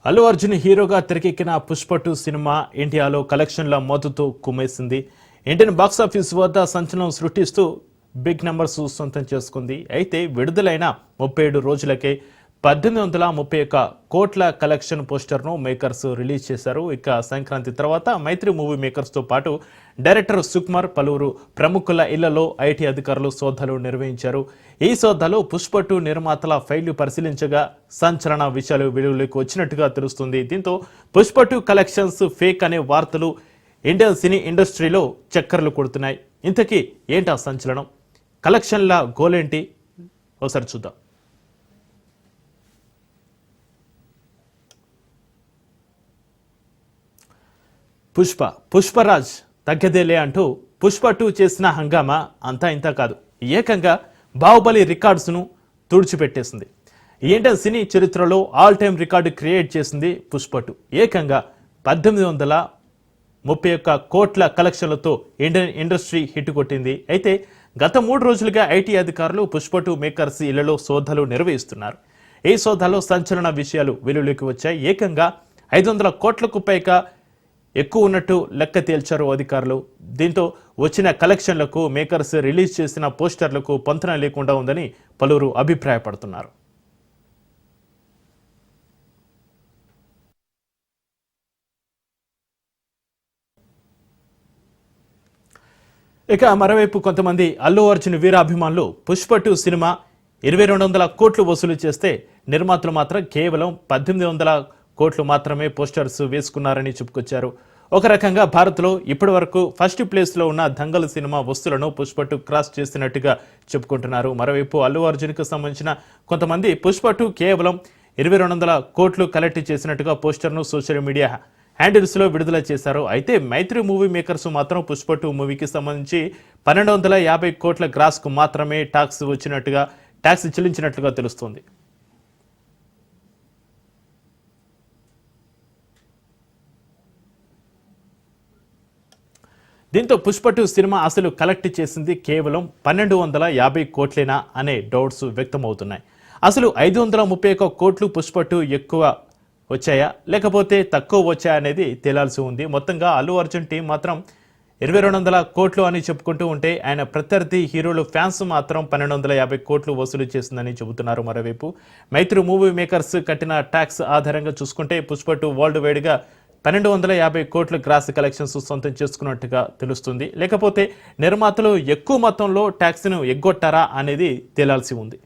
అల్లు అర్జున్ హీరోగా తెరకెక్కిన పుష్ప 2 సినిమా ఇండియాలో కలెక్షన్ల మోతుతో కుమ్మేసింది. ఇండియన్ బాక్సాఫీస్ వద్ద సంచలనం సృష్టిస్తూ బిగ్ నంబర్స్ సొంతం చేసుకుంది. అయితే విడుదలైన 37 రోజులకే 1831 కోట్ల కలెక్షన్ పోస్టర్ను మేకర్స్ రిలీజ్ చేశారు. ఇక సంక్రాంతి తర్వాత మైత్రి మూవీ మేకర్స్తో పాటు డైరెక్టర్ సుకుమార్ పలువురు ప్రముఖుల ఇళ్లలో ఐటీ అధికారులు సోదాలు నిర్వహించారు. ఈ సోదాలో పుష్ప 2 నిర్మాతల ఫైళ్లు పరిశీలించగా సంచలన విషయాలు వెలుగులోకి వచ్చినట్టుగా తెలుస్తుంది. దీంతో పుష్ప 2 కలెక్షన్స్ ఫేక్ అనే వార్తలు ఇండియన్ సినీ ఇండస్ట్రీలో చక్కర్లు కొడుతున్నాయి. ఇంతకీ ఏంటా సంచలనం? కలెక్షన్ల గోలేంటి? ఒకసారి చూద్దాం. పుష్పరాజ్ తగ్గదేలే అంటూ పుష్ప 2 చేసిన హంగామా అంతా ఇంత కాదు. ఏకంగా బాహుబలి రికార్డ్స్ను తుడిచిపెట్టేసింది. ఇండియన్ సినీ చరిత్రలో ఆల్ టైమ్ రికార్డు క్రియేట్ చేసింది పుష్ప 2. ఏకంగా 1831 కోట్ల కలెక్షన్లతో ఇండియన్ ఇండస్ట్రీ హిట్ కొట్టింది. అయితే గత 3 రోజులుగా ఐటీ అధికారులు పుష్ప 2 మేకర్స్ ఇళ్లలో సోదాలు నిర్వహిస్తున్నారు. ఈ సోదాలో సంచలన విషయాలు వెలుగులోకి వచ్చాయి. ఏకంగా 500 కోట్లకు పైగా ఎక్కువ ఉన్నట్టు లెక్క తేల్చారు అధికారులు. దీంతో వచ్చిన కలెక్షన్లకు మేకర్స్ రిలీజ్ చేసిన పోస్టర్లకు పొంతన లేకుండా ఉందని పలువురు అభిప్రాయపడుతున్నారు. ఇక మరోవైపు కొంతమంది అల్లు అర్జున్ వీరాభిమానులు పుష్ప 2 సినిమా 2200 కోట్లు వసూలు చేస్తే నిర్మాతలు మాత్రం కేవలం 1800 కోట్లు మాత్రమే పోస్టర్స్ వేసుకున్నారని చెప్పుకొచ్చారు. ఒక రకంగా భారత్లో ఇప్పటి వరకు ఫస్ట్ ప్లేస్లో ఉన్న దంగల్ సినిమా వస్తువులను పుష్ప 2 క్రాస్ చేసినట్టుగా చెప్పుకుంటున్నారు. మరోవైపు అల్లు అర్జున్కు సంబంధించిన కొంతమంది పుష్ప 2 కేవలం 2200 కోట్లు కలెక్ట్ చేసినట్టుగా పోస్టర్ను సోషల్ మీడియా హ్యాండిల్స్లో విడుదల చేశారు. అయితే మైత్రి మూవీ మేకర్స్ మాత్రం పుష్ప 2 మూవీకి సంబంధించి 1250 కోట్ల గ్రాస్కు మాత్రమే ట్యాక్స్ చెల్లించినట్లుగా తెలుస్తోంది. దీంతో పుష్ప 2 సినిమా అసలు కలెక్ట్ చేసింది కేవలం 1250 కోట్లేనా అనే డౌట్స్ వ్యక్తమవుతున్నాయి. అసలు 531 కోట్లు పుష్ప 2 ఎక్కువ వచ్చాయా లేకపోతే తక్కువ వచ్చాయా అనేది తేలాల్సి ఉంది. మొత్తంగా అల్లు అర్జున్ టీం మాత్రం 2200 కోట్లు అని చెప్పుకుంటూ ఉంటే ఆయన ప్రత్యర్థి హీరోలు ఫ్యాన్స్ మాత్రం 1250 కోట్లు వసూలు చేసిందని చెబుతున్నారు. మరోవైపు మైత్రి మూవీ మేకర్స్ కట్టిన ట్యాక్స్ ఆధారంగా చూసుకుంటే పుష్ప 2 వరల్డ్ వైడ్గా 1250 కోట్ల గ్రాస్ కలెక్షన్స్ సొంతం చేసుకున్నట్టుగా తెలుస్తుంది. లేకపోతే నిర్మాతలు ఎక్కువ మొత్తంలో ట్యాక్స్ను ఎగ్గొట్టారా అనేది తేలాల్సి ఉంది.